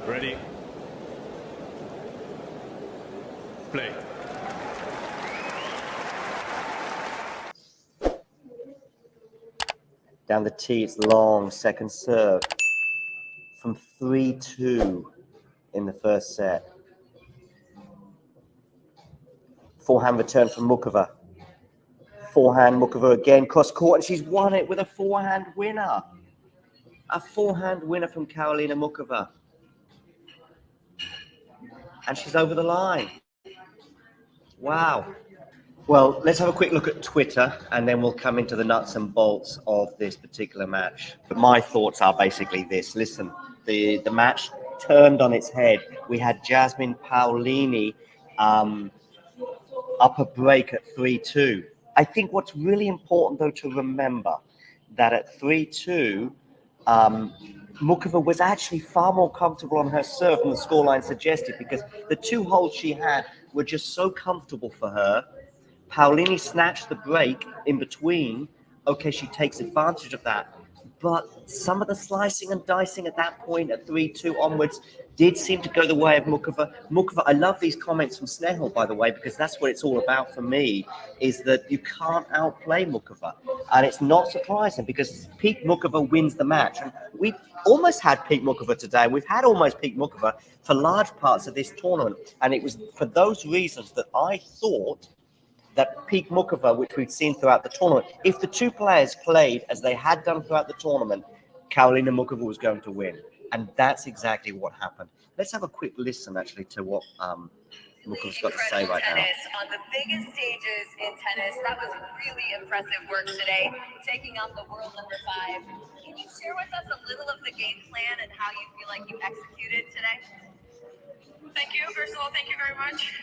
Ready. Play. Down the tee, it's long, second serve. From 3-2 in the first set. Forehand return from Muchova. Forehand, Muchova again, cross court, and she's won it with a forehand winner. A forehand winner from Karolina Muchova. And she's over the line. Wow. Well, let's have a quick look at Twitter, and then we'll come into the nuts and bolts of this particular match. But my thoughts are basically this. Listen, the match turned on its head. We had Jasmine Paolini up a break at 3-2. I think what's really important, though, to remember that at 3-2, Muchova was actually far more comfortable on her serve than the scoreline suggested, because the two holes she had were just so comfortable for her. Paolini snatched the break in between. Okay, she takes advantage of that. But some of the slicing and dicing at that point, at 3-2 onwards, did seem to go the way of Muchova. Muchova, I love these comments from Snehal, by the way, because that's what it's all about for me, is that you can't outplay Muchova. And it's not surprising, because peak Muchova wins the match. And we almost had peak Muchova today. We've had almost peak Muchova for large parts of this tournament. And it was for those reasons that I thought that peak Muchova, which we've seen throughout the tournament, if the two players played as they had done throughout the tournament, Karolina Muchova was going to win. And that's exactly what happened. Let's have a quick listen, actually, to what Muchova's got to say right now. On the biggest stages in tennis. That was really impressive work today, taking on the world number 5. Can you share with us a little of the game plan and how you feel like you executed today? Thank you. First of all, thank you very much.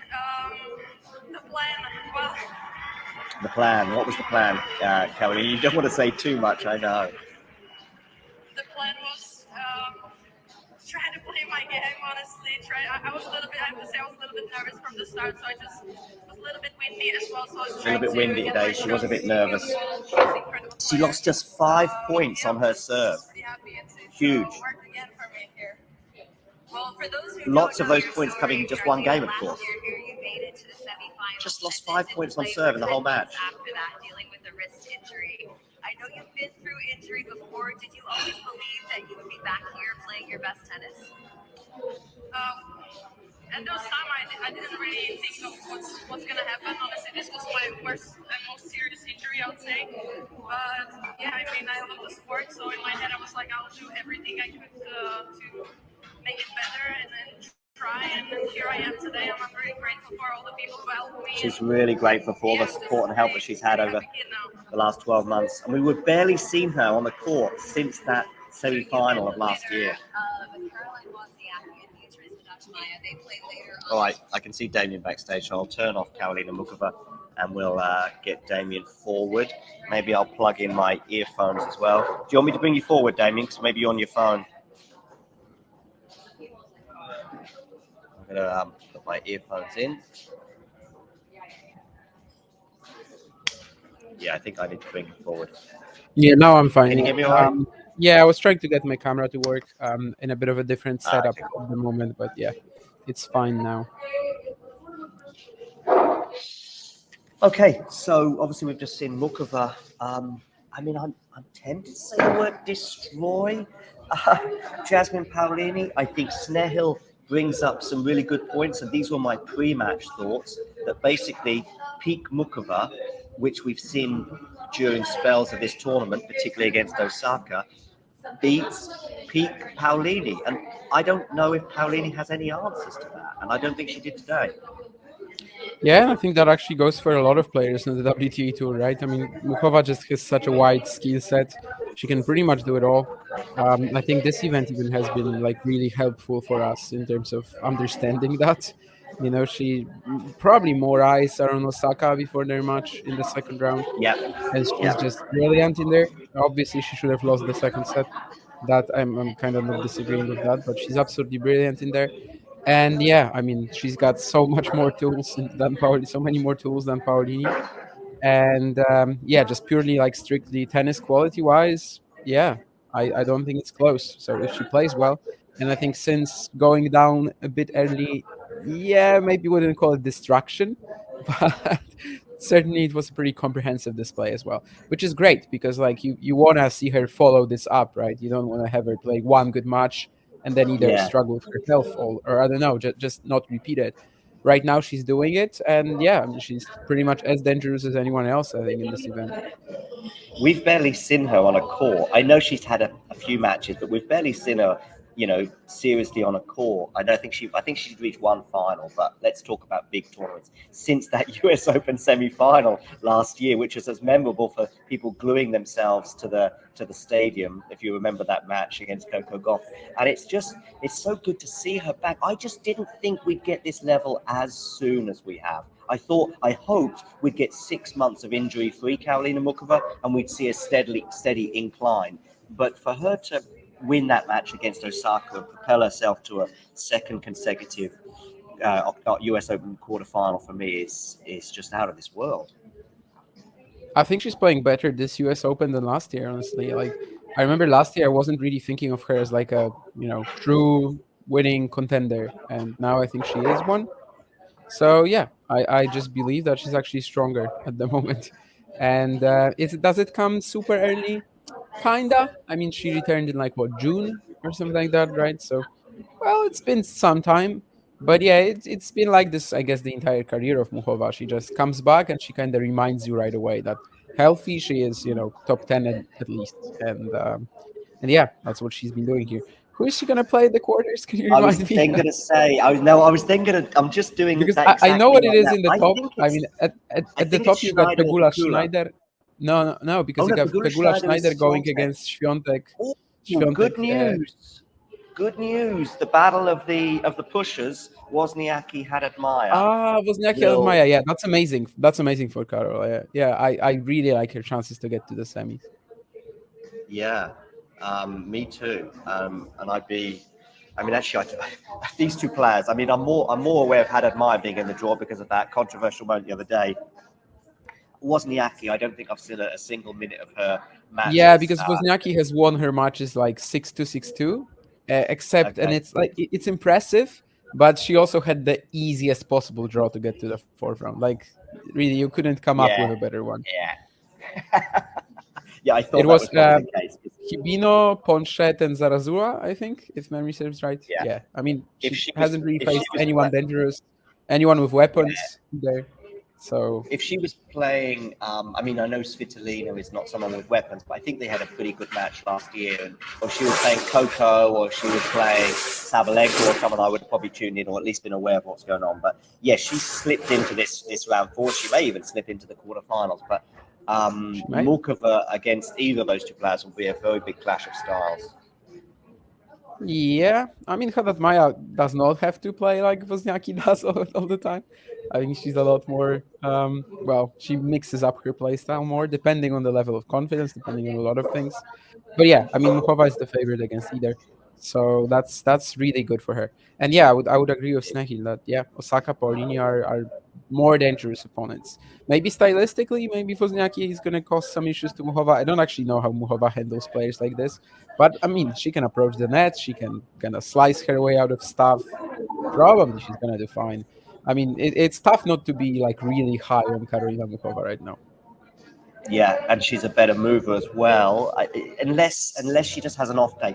The plan, well... The plan. What was the plan, Karolina? You don't want to say too much, I know. The plan was trying to play my game, honestly. I was a little bit, I have to say, I was a little bit nervous from the start, so I just was a little bit windy as well. So I was a little bit windy today. She was a bit nervous. She lost just 5 points on her serve. Huge. Well, for those who lots of those points coming in just one game, of course. Just lost 5 points on serve in the whole match. After that, dealing with the wrist injury. I know you've been through injury before. Did you always believe that you would be back here playing your best tennis? At those time, I didn't really think of what's gonna happen. Honestly, this was my worst and most serious injury, I would say. But yeah, I mean, I love the sport, so in my head, I was like, I'll do everything I could to make it better and then try. And here I am today. I'm very grateful for all the people who helped me. She's really grateful for all the support and help that she's had over the last 12 months. And we would barely seen her on the court since that semi-final of last year. All right, I can see Damien backstage, so I'll turn off Karolina Muchova and we'll get Damien forward. Maybe I'll plug in my earphones as well. Do you want me to bring you forward, Damien? Because maybe you're on your phone. I'm going to put my earphones in. Yeah, I think I need to bring him forward. Yeah, now I'm fine. Can you hear me all right? Yeah, I was trying to get my camera to work in a bit of a different setup Okay. at the moment, but yeah, it's fine now. Okay, so obviously we've just seen Muchova. I mean, I'm tempted to say the word destroy Jasmine Paolini. I think Snehal brings up some really good points, and these were my pre-match thoughts, that basically peak Muchova, which we've seen during spells of this tournament, particularly against Osaka, beats peak Paolini. And I don't know if Paolini has any answers to that, and I don't think she did today. Yeah, I think that actually goes for a lot of players in the WTA tour, right? I mean, Muchova just has such a wide skill set. She can pretty much do it all. I think this event even has been like really helpful for us in terms of understanding that. You know, she probably more eyes are on Osaka before their match in the second round. Yeah. And she's just brilliant in there. Obviously, she should have lost the second set. That I'm kind of not disagreeing with that, but she's absolutely brilliant in there. And yeah, I mean, she's got so much more tools than Paolini, so many more tools than Paolini. And yeah, just purely like strictly tennis quality wise, yeah, I don't think it's close. So if she plays well, And I think since going down a bit early, yeah, maybe wouldn't call it destruction, but certainly it was a pretty comprehensive display as well, which is great because like you want to see her follow this up, right? You don't want to have her play one good match and then either Yeah. struggle with her health or I don't know, just not repeat it. Right now she's doing it, and yeah, I mean she's pretty much as dangerous as anyone else, I think, in this event. We've barely seen her on a court. I know she's had a few matches, but we've barely seen her, seriously on a court. I think she's reached one final, but let's talk about big tournaments. Since that US Open semi-final last year, which was as memorable for people gluing themselves to the stadium, if you remember that match against Coco Gauff. And it's so good to see her back. I just didn't think we'd get this level as soon as we have. I hoped we'd get 6 months of injury-free Karolina Muchova, and we'd see a steady incline. But for her to win that match against Osaka and propel herself to a second consecutive US Open quarterfinal, for me is just out of this world. I think she's playing better this US Open than last year, honestly. Like I remember last year I wasn't really thinking of her as like a, true winning contender, and now I think she is one. So yeah, I just believe that she's actually stronger at the moment. And does it come super early? Kinda. I mean, she returned in like what, June or something like that, right? So, well, it's been some time, but yeah, it's been like this, I guess, the entire career of Muchova. She just comes back and she kind of reminds you right away that healthy she is, top 10 at least, and yeah, that's what she's been doing here. Who is she gonna play at the quarters? Can you I was remind me? then going to say, I'm just doing Because that I know exactly what it right is now. in the I top. think I it's mean, I at the think it's top you got Schneider or Pegula Pegula. Schneider. No, because Oh you no, got Pegula Pegula Schneider Schneider is going Swiatek. against Świątek. Oh, good Świątek. news! Good news! The battle of the pushers, Wozniacki had Maya. Wozniacki and Will Maya. Yeah, that's amazing. That's amazing for Karol. Yeah, I really like her chances to get to the semis. Yeah, me too. And I mean, actually, these two players. I mean, I'm more aware of Haddad Maya being in the draw because of that controversial moment the other day. Wozniacki, I don't think I've seen a single minute of her Yeah, matches. because Wozniacki has won her matches like 6-2, 6-2, except, and Okay. it's like it's impressive, but she also had the easiest possible draw to get to the fourth round. Like, really, you couldn't come up with Yeah, a better one. yeah, yeah. I It thought that was was probably the case. Hibino, Ponchet, and Zarazua, I think, if memory serves right. Yeah, Yeah, I mean, if she she was hasn't really if she faced was anyone dangerous, anyone with weapons there. So if she was playing, I mean, I know Svitolina is not someone with weapons, but I think they had a pretty good match last year. And if she was playing Coco or she was playing Sabalenka or someone, I would have probably tuned in or at least been aware of what's going on. But yeah, she slipped into this round four. She may even slip into the quarterfinals. But she might. Muchova against either of those two players will be a very big clash of styles. Yeah, I mean, Haddad Maya does not have to play like Wozniacki does all the time. I think she's a lot more, well, she mixes up her playstyle more depending on the level of confidence, depending on a lot of things. But yeah, I mean, Muchova is the favorite against either. So that's really good for her. And yeah, I would agree with Snehil that, yeah, Osaka, Paolini are more dangerous opponents. Maybe stylistically, maybe Wozniacki is going to cause some issues to Muchova. I don't actually know how Muchova handles players like this. But I mean, she can approach the net. She can kind of slice her way out of stuff. Probably she's gonna do fine. I mean, it's tough not to be like really high on Karolina Muchova right now. Yeah, and she's a better mover as well, unless she just has an off day.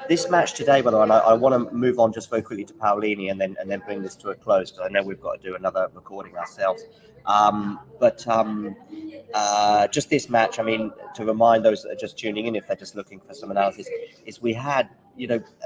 This match today, by the way, and I want to move on just very quickly to Paolini and then bring this to a close because I know we've got to do another recording ourselves. Just this match, I mean, to remind those that are just tuning in, if they're just looking for some analysis, is we had,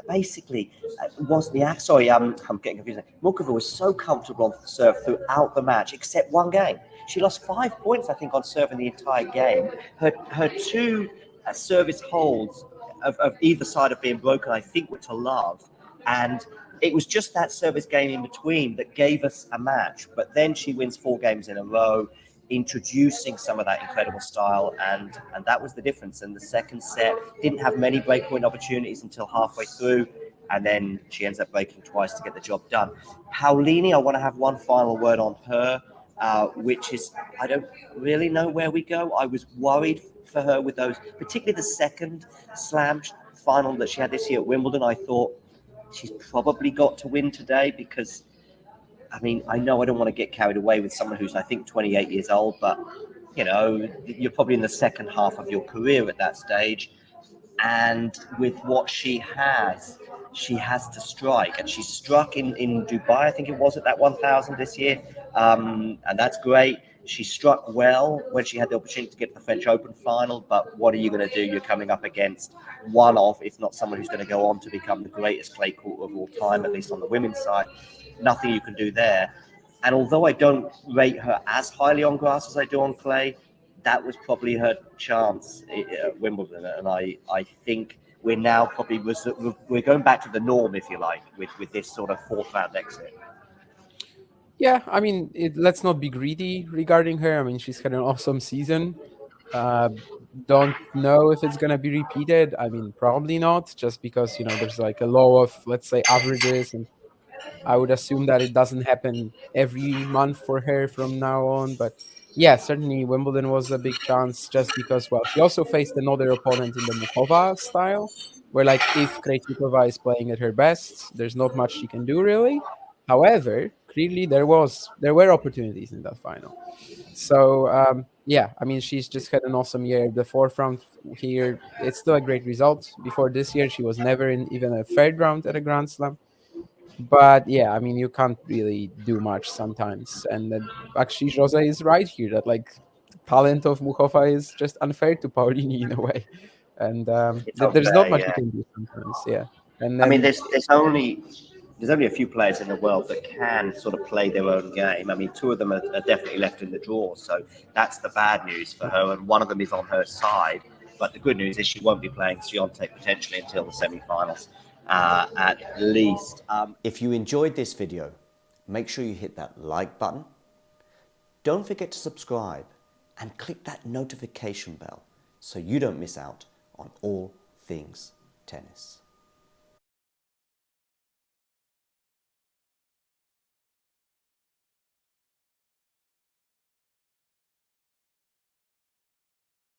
basically, I'm getting confused. Muchova was so comfortable on serve throughout the match, except one game. She lost 5 points, I think, on serve in the entire game. Her two service holds of either side of being broken, I think, were to love. And it was just that service game in between that gave us a match. But then she wins 4 games in a row, introducing some of that incredible style, and that was the difference. And the second set didn't have many breakpoint opportunities until halfway through, and then she ends up breaking twice to get the job done. Paolini, I want to have one final word on her, which is I don't really know where we go. I was worried for her with those, particularly the second slam final that she had this year at Wimbledon. I thought she's probably got to win today because, I mean, I know I don't want to get carried away with someone who's, I think, 28 years old, but, you know, you're probably in the second half of your career at that stage. And with what she has to strike. And she struck in Dubai, I think it was, at that 1,000 this year. And that's great. She struck well when she had the opportunity to get to the French Open final. But what are you going to do? You're coming up against one of, if not someone who's going to go on to become the greatest clay court of all time, at least on the women's side. Nothing you can do there. And although I don't rate her as highly on grass as I do on clay, that was probably her chance at Wimbledon. And I think we're now probably, we're going back to the norm, if you like, with this sort of fourth round exit. Yeah, I mean, let's not be greedy regarding her. I mean, she's had an awesome season. Uh, don't know if it's gonna be repeated. I mean, probably not, just because there's like a law of, let's say, averages, and I would assume that it doesn't happen every month for her from now on. But yeah, certainly Wimbledon was a big chance, just because, well, she also faced another opponent in the Muchova style, where, like, if Krejcikova is playing at her best, there's not much she can do really. However, clearly there were opportunities in that final. So yeah, I mean, she's just had an awesome year. The fourth round here, it's still a great result. Before this year, she was never in even a third round at a Grand Slam. But yeah, I mean, you can't really do much sometimes. And actually, Jose is right here that, like, talent of Muchova is just unfair to Paolini in a way, and It's there's not unfair, much you yeah. can do sometimes. Yeah, and I mean, then there's only a few players in the world that can sort of play their own game. I mean, two of them are definitely left in the draw, so that's the bad news for her, and one of them is on her side. But the good news is she won't be playing Swiatek potentially until the semi-finals, at least. If you enjoyed this video, make sure you hit that like button. Don't forget to subscribe and click that notification bell so you don't miss out on all things tennis.